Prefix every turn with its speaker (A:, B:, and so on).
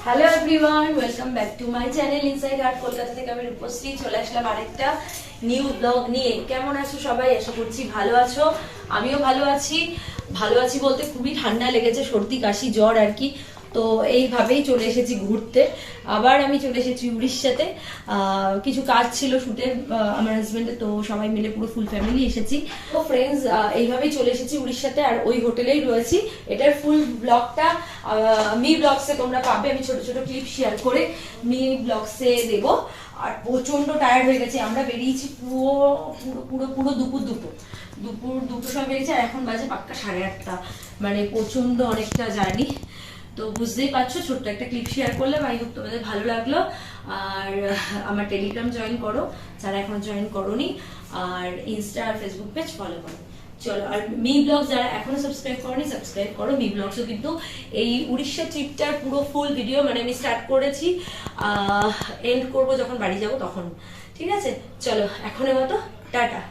A: Hello everyone, welcome back to my channel inside art Kolkata থেকে। আমি রূপশ্রী চলে আসলাম আরেকটা নিউ ব্লগ নিয়ে। কেমন আছো সবাই? আশা করছি ভালো আছো। আমিও ভালো আছি। ভালো আছি বলতে খুবই ঠান্ডা লেগেছে, সর্দি কাশি জ্বর আর কি। তো এইভাবেই চলে এসেছি ঘুরতে। আবার আমি চলে এসেছি উড়িষ্যাতে। কিছু কাজ ছিল শুটের আমার হাজবেন্ডের, তো সবাই মিলে পুরো ফুল ফ্যামিলি এসেছি। তো ফ্রেন্ডস, এইভাবেই চলে এসেছি উড়িষ্যাতে, আর ওই হোটেলেই রয়েছি। এটার ফুল ব্লগটা মি ব্লগসে তোমরা পাবে। আমি ছোট ছোট ক্লিপ শেয়ার করে মি ব্লগসে দেবো। আর প্রচন্ড টায়ার্ড হয়ে গেছে। আমরা বেরিয়েছি পুরো পুরো পুরো দুপুর দুপুর সময় বেরিয়েছি, আর এখন বাজে পাক্কা 8:30। মানে প্রচন্ড অনেকটা জার্নি। তো বুঝতেই পারছো, ছোট্ট একটা ক্লিপ শেয়ার করলাম। আই হোপ তোমাদের ভালো লাগলো। আর আমার টেলিগ্রাম জয়েন করো যারা এখনো জয়েন করোনি, আর ইনস্টা আর ফেসবুক পেজ ফলো করো। চলো, আর মি ব্লগস যারা এখনো সাবস্ক্রাইব করোনি সাবস্ক্রাইব করো। মি ব্লগসও কিন্তু এই উড়িষ্যা ট্রিপটার পুরো ফুল ভিডিও, মানে আমি স্টার্ট করেছি, এন্ড করবো যখন বাড়ি যাবো তখন। ঠিক আছে, চলো এখনের মতো টাটা।